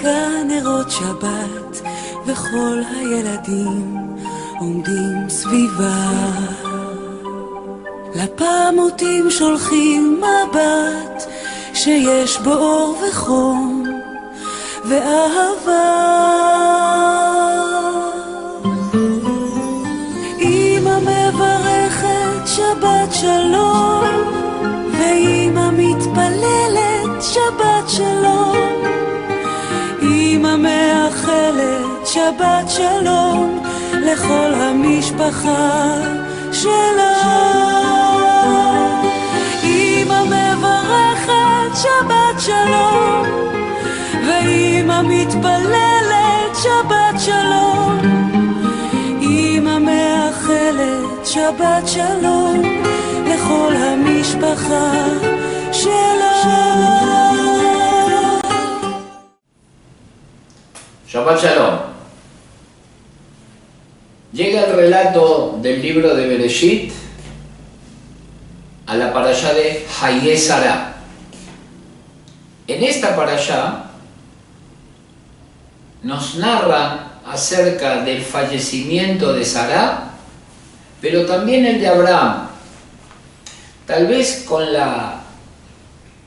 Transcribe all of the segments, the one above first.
ברקע נרות שבת וכל הילדים עומדים סביבה, לפעמותים שולחים מבט שיש בו אור וחום ואהבה. אמא מברכת שבת שלום ואמא מתפללת שבת שלום, אמא מאחלת שבת שלום לכל המשפחה שלה. אמא מברכת שבת שלום ואמא מתפללת שבת שלום, אמא מאחלת שבת שלום לכל המשפחה שלה. Shabbat Shalom. Llega el relato del libro de Bereshit a la parashá de Hayé Sará. En esta parashá nos narran acerca del fallecimiento de Sará, pero también el de Abraham. Tal vez con la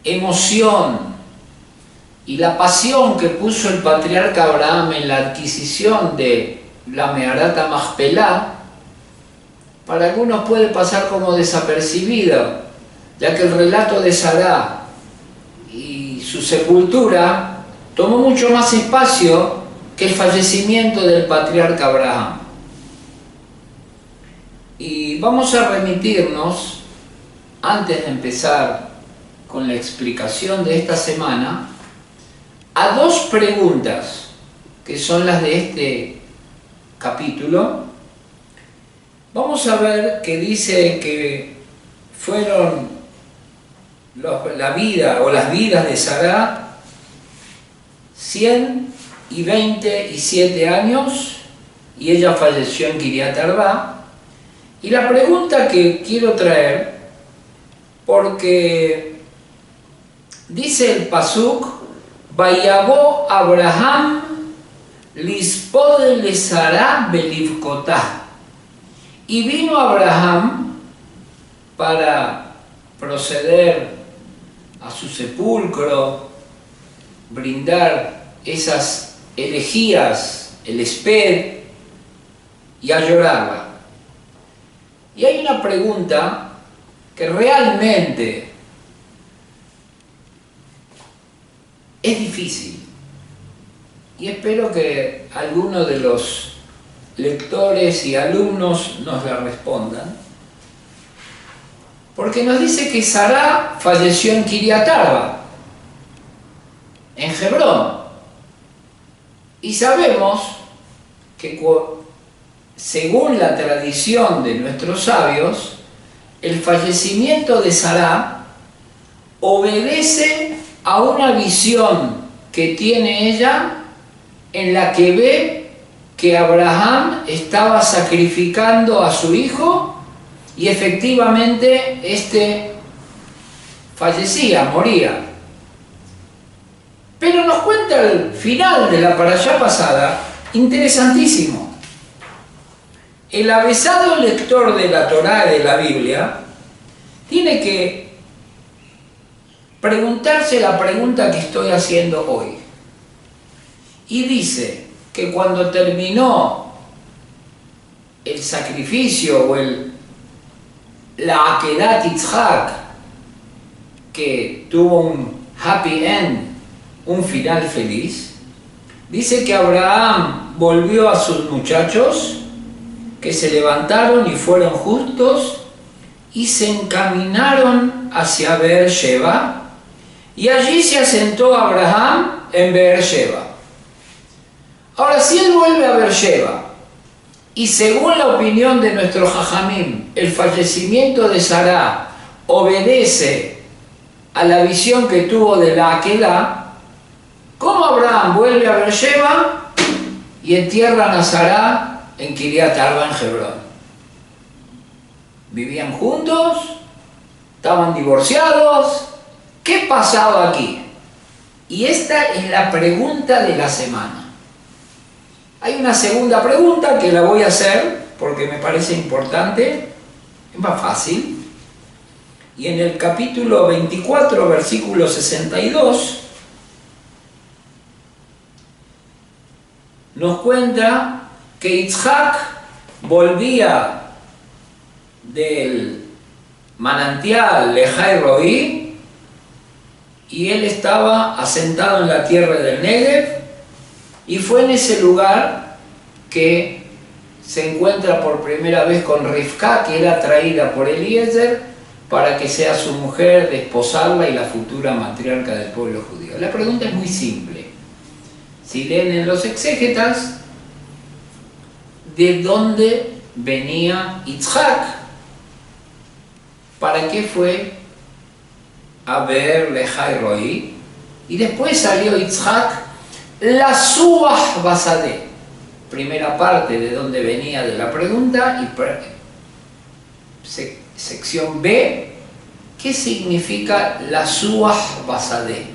emoción y la pasión que puso el patriarca Abraham en la adquisición de la Meharat HaMachpelah, para algunos puede pasar como desapercibido, ya que el relato de Sará y su sepultura tomó mucho más espacio que el fallecimiento del patriarca Abraham. Y vamos a remitirnos, antes de empezar con la explicación de esta semana, a dos preguntas que son las de este capítulo. Vamos a ver que dice que fueron la vida o las vidas de Sará 127 años y ella falleció en Kiriat Arba. Y la pregunta que quiero traer, porque dice el pasuk: Vayabó Abraham lispod le Sará belivkotá. Y vino Abraham para proceder a su sepulcro, brindar esas elegías, el esped, y a llorarla. Y hay una pregunta que realmente es difícil, y espero que algunos de los lectores y alumnos nos la respondan, porque nos dice que Sará falleció en Kiriat Arba, en Hebrón, y sabemos que según la tradición de nuestros sabios, el fallecimiento de Sará obedece a una visión que tiene ella en la que ve que Abraham estaba sacrificando a su hijo y efectivamente este fallecía, moría. Pero nos cuenta el final de la parashá pasada, interesantísimo. El avezado lector de la Torá y de la Biblia tiene que preguntarse la pregunta que estoy haciendo hoy. Y dice que cuando terminó el sacrificio o la Akedat Yitzhak, que tuvo un happy end, un final feliz, dice que Abraham volvió a sus muchachos, que se levantaron y fueron justos y se encaminaron hacia Beersheba, y allí se asentó Abraham en Beersheba. Ahora, si él vuelve a Beersheba y según la opinión de nuestro Jajamim, el fallecimiento de Sará obedece a la visión que tuvo de la Akedah, ¿cómo Abraham vuelve a Beersheba y entierran a Sará en Kiriat Arba, en Hebrón? ¿Vivían juntos? ¿Estaban divorciados? ¿Qué pasaba aquí? Y esta es la pregunta de la semana. Hay una segunda pregunta que la voy a hacer porque me parece importante, es más fácil. Y en el capítulo 24, versículo 62, nos cuenta que Yitzhak volvía del manantial Lejai Roí y él estaba asentado en la tierra del Negev, y fue en ese lugar que se encuentra por primera vez con Rivka, que era traída por Eliezer para que sea su mujer, desposarla y la futura matriarca del pueblo judío. La pregunta es muy simple. Si leen en los exégetas, ¿de dónde venía Yitzhak? ¿Para qué fue a ver Lejai Roí? Y después salió Yitzhak, la Suah Basadeh. Primera parte de dónde venía de la pregunta, y sección B, ¿qué significa la Suah Basadeh?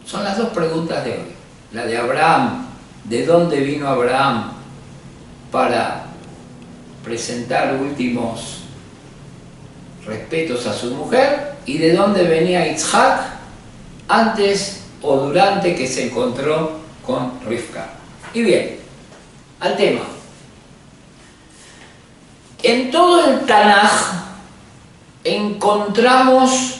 Son las dos preguntas de hoy. La de Abraham, ¿de dónde vino Abraham para presentar últimos respetos a su mujer? ¿Y de dónde venía Yitzhak antes o durante que se encontró con Rivka? Y bien, al tema. En todo el Tanaj encontramos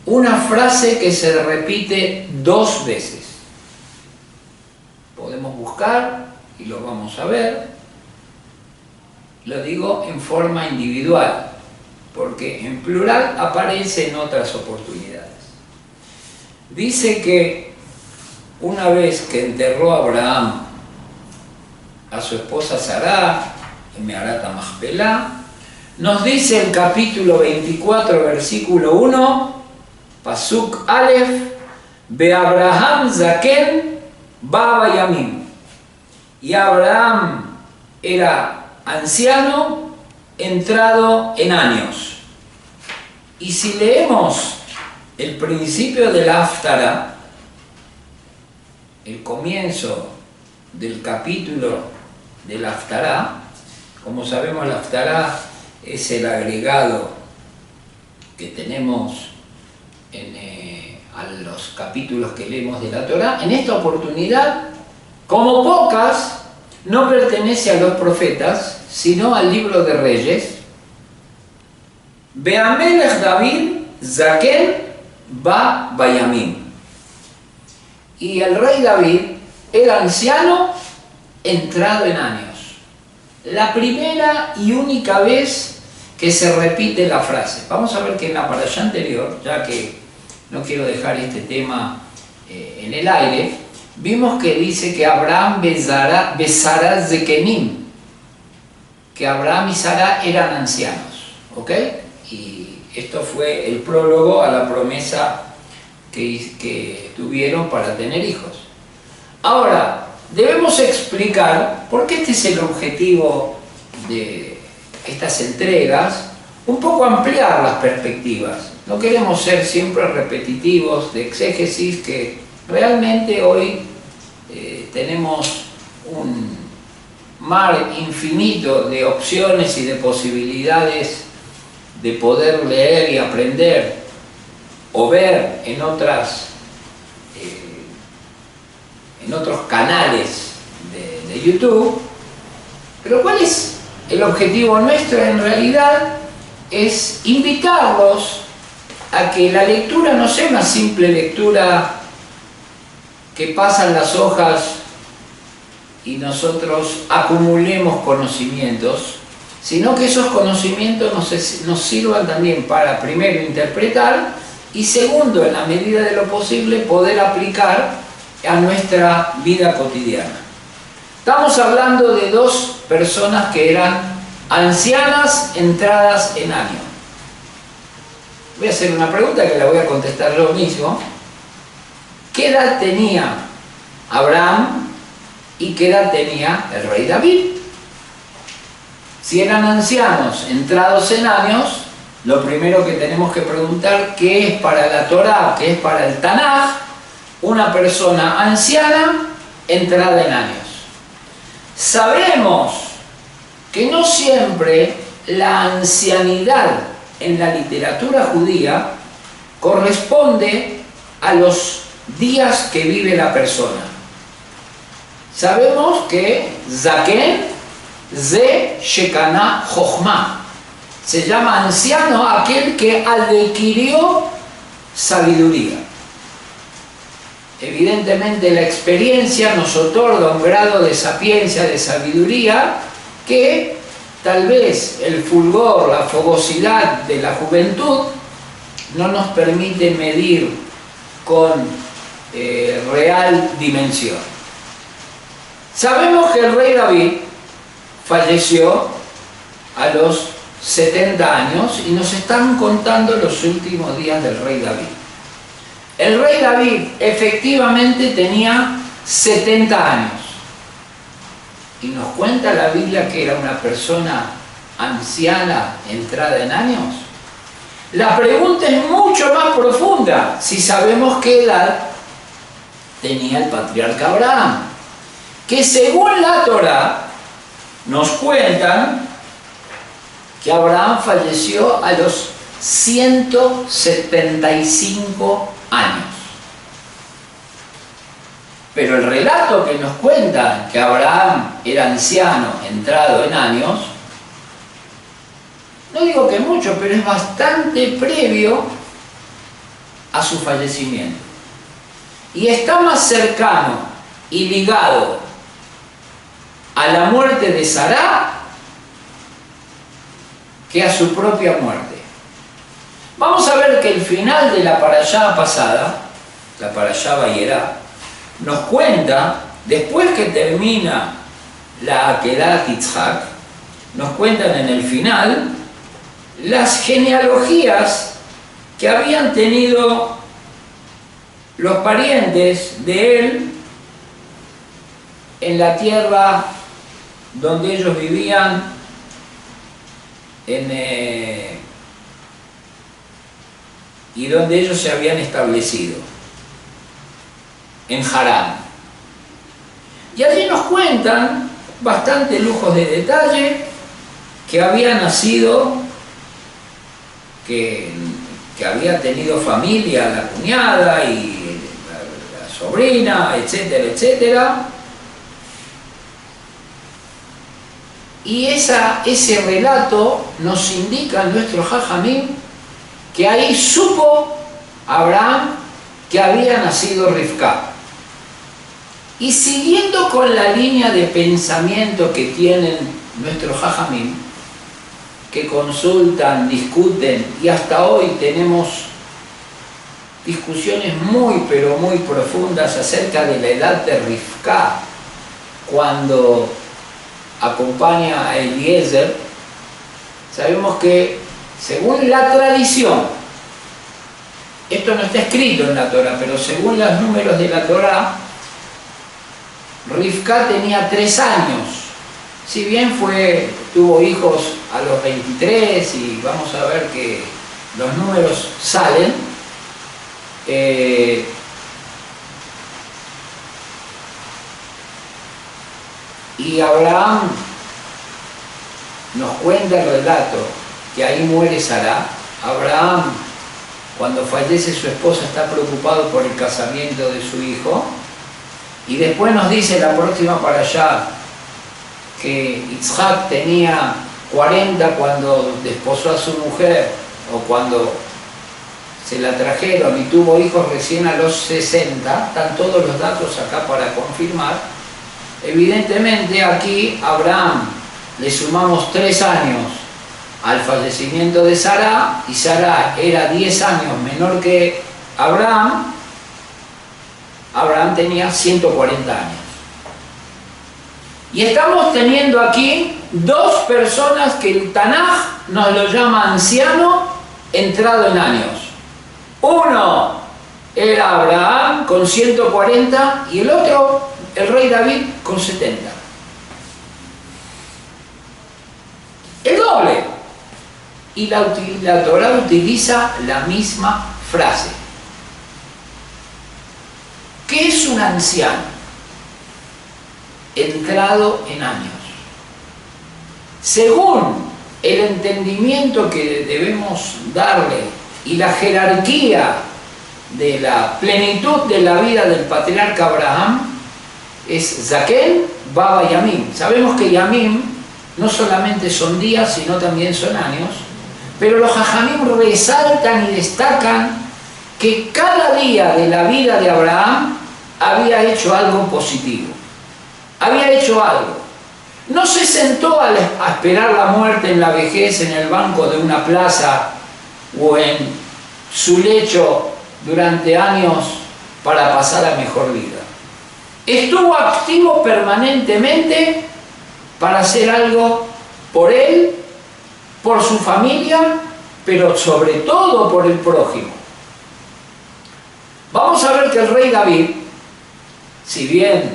una frase que se repite 2 veces. Podemos buscar y lo vamos a ver. Lo digo en forma individual, porque en plural aparece en otras oportunidades. Dice que una vez que enterró a Abraham a su esposa Sará en Meharat HaMachpelah, nos dice el capítulo 24, versículo 1, Pasuk Aleph, Beabraham Zaken Baba Yamim. Y Abraham era anciano, entrado en años. Y si leemos el principio de la Haftará, el comienzo del capítulo de la Haftará, como sabemos, la Haftará es el agregado que tenemos a los capítulos que leemos de la Torá. En esta oportunidad, como pocas, no pertenece a los profetas, sino al libro de Reyes. Beamelech David Zaken ba Bayamim. Y el rey David era anciano, entrado en años. La primera y única vez que se repite la frase. Vamos a ver que en la parashá anterior, ya que no quiero dejar este tema en el aire, vimos que dice que Abraham besará Zekenim, que Abraham y Sara eran ancianos, ¿ok? Y esto fue el prólogo a la promesa que tuvieron para tener hijos. Ahora, debemos explicar, porque este es el objetivo de estas entregas, un poco ampliar las perspectivas. No queremos ser siempre repetitivos de exégesis, que realmente hoy tenemos un mar infinito de opciones y de posibilidades de poder leer y aprender o ver en otros canales de YouTube. Pero ¿cuál es el objetivo nuestro? En realidad es invitarlos a que la lectura no sea una simple lectura que pasan las hojas y nosotros acumulemos conocimientos, sino que esos conocimientos nos sirvan también para, primero, interpretar, y segundo, en la medida de lo posible, poder aplicar a nuestra vida cotidiana. Estamos hablando de 2 personas que eran ancianas entradas en año. Voy a hacer una pregunta que la voy a contestar yo mismo. ¿Qué edad tenía Abraham y qué edad tenía el rey David? Si eran ancianos entrados en años, lo primero que tenemos que preguntar, ¿qué es para la Torá, qué es para el Tanaj? una persona anciana entrada en años. Sabemos que no siempre la ancianidad en la literatura judía corresponde a los días que vive la persona. Sabemos que Zaken ze shekana chokhmah, se llama anciano aquel que adquirió sabiduría. Evidentemente la experiencia nos otorga un grado de sapiencia, de sabiduría, que tal vez el fulgor, la fogosidad de la juventud no nos permite medir con real dimensión. Sabemos que el rey David falleció a los 70 años y nos están contando los últimos días del rey David. El rey David efectivamente tenía 70 años y nos cuenta la Biblia que era una persona anciana entrada en años. La pregunta es mucho más profunda si sabemos qué edad tenía el patriarca Abraham, que según la Torá nos cuentan que Abraham falleció a los 175 años. Pero el relato que nos cuenta que Abraham era anciano, entrado en años, no digo que mucho, pero es bastante previo a su fallecimiento. Y está más cercano y ligado a la muerte de Sará que a su propia muerte. Vamos a ver que el final de la parashá pasada, la parashá Vayera, nos cuenta, después que termina la Akedat Yitzhak, nos cuentan en el final las genealogías que habían tenido los parientes de él en la tierra donde ellos vivían, y donde ellos se habían establecido, en Harán. Y allí nos cuentan bastante lujos de detalle que había nacido, que había tenido familia, la cuñada y la sobrina, etcétera, etcétera. Y ese relato nos indica en nuestro Jajamim que ahí supo Abraham que había nacido Rivka. Y siguiendo con la línea de pensamiento que tienen nuestros Jajamim, que consultan, discuten, y hasta hoy tenemos discusiones muy pero muy profundas acerca de la edad de Rivka cuando acompaña a Eliezer. Sabemos que según la tradición, esto no está escrito en la Torá, pero según los números de la Torá, Rivka tenía 3 años. Si bien tuvo hijos a los 23, y vamos a ver que los números salen, y Abraham nos cuenta el relato que ahí muere Sará. Abraham, cuando fallece su esposa, está preocupado por el casamiento de su hijo, y después nos dice la próxima parashá que Yitzhak tenía 40 cuando desposó a su mujer, o cuando se la trajeron, y tuvo hijos recién a los 60. Están todos los datos acá para confirmar. Evidentemente aquí Abraham le sumamos 3 años al fallecimiento de Sará, y Sará era 10 años menor que Abraham. Abraham tenía 140 años. Y estamos teniendo aquí 2 personas que el Tanaj nos lo llama anciano entrado en años. Uno era Abraham con 140 y el otro, el rey David, con 70. El doble. Y la Torá utiliza la misma frase. un anciano entrado en años. Según el entendimiento que debemos darle y la jerarquía de la plenitud de la vida del patriarca Abraham, es Zaken, Baba, Yamim. Sabemos que Yamim no solamente son días, sino también son años, pero los Jajamim resaltan y destacan que cada día de la vida de Abraham había hecho algo positivo, había hecho algo. No se sentó a esperar la muerte en la vejez en el banco de una plaza o en su lecho durante años para pasar a mejor vida. Estuvo activo permanentemente para hacer algo por él, por su familia, pero sobre todo por el prójimo. Vamos a ver que el rey David, si bien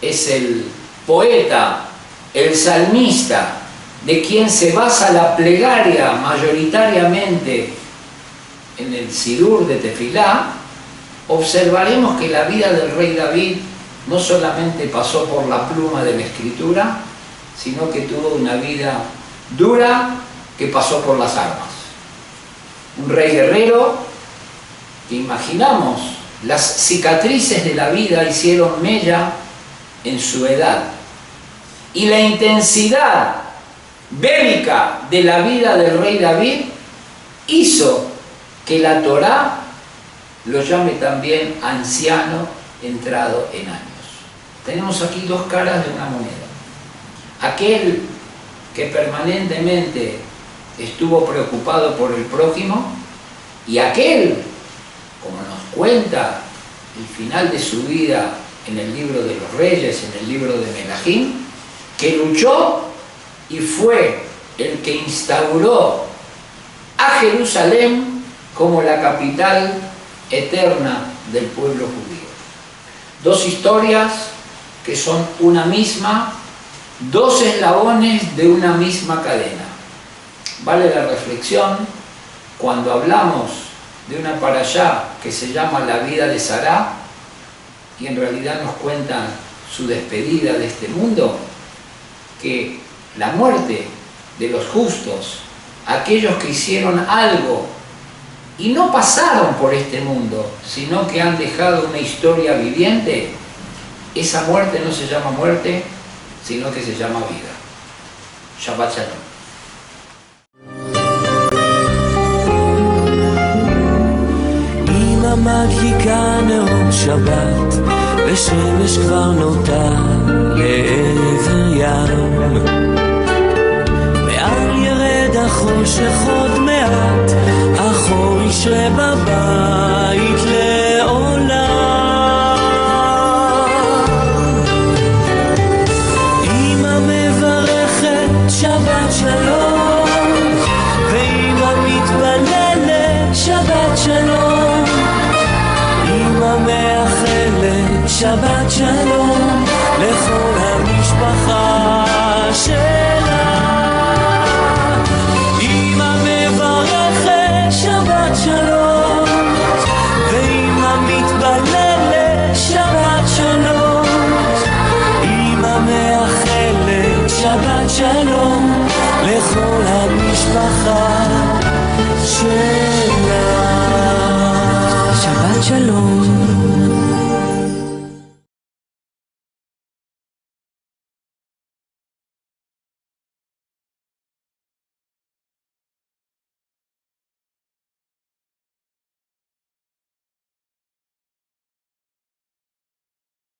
es el poeta, el salmista, de quien se basa la plegaria mayoritariamente en el Sidur de Tefilá, observaremos que la vida del rey David no solamente pasó por la pluma de la escritura, sino que tuvo una vida dura que pasó por las armas. Un rey guerrero que, imaginamos, las cicatrices de la vida hicieron mella en su edad. Y la intensidad bélica de la vida del rey David hizo que la Torá lo llame también anciano entrado en años. Tenemos aquí dos caras de una moneda. Aquel que permanentemente estuvo preocupado por el prójimo, y aquel, como nos cuenta el final de su vida en el libro de los Reyes, en el libro de Melahim, que luchó y fue el que instauró a Jerusalén como la capital eterna del pueblo judío. Dos historias que son una misma, dos eslabones de una misma cadena. Vale la reflexión cuando hablamos de una parashá que se llama La vida de Sará, y en realidad nos cuentan su despedida de este mundo, que la muerte de los justos, aquellos que hicieron algo y no pasaron por este mundo, sino que han dejado una historia viviente, esa muerte no se llama muerte, sino que se llama vida. Shabbat Shalom. אמא מדליקה נאום שבת, ושמש כבר נוטה לעבר ים. מעל ירד החושך עוד מעט, החור ישרה בבית לעולם. אמא מברכת שבת שלום, ואמא מתפללת שבת שלום. אמא מאחלת שבת שלום לכל המשפחה שלה. אמא מברכת שבת שלום, ואמא מתפללת שבת שלום. אמא מאחלת שבת שלום לכל המשפחה שלה. שבת שלום.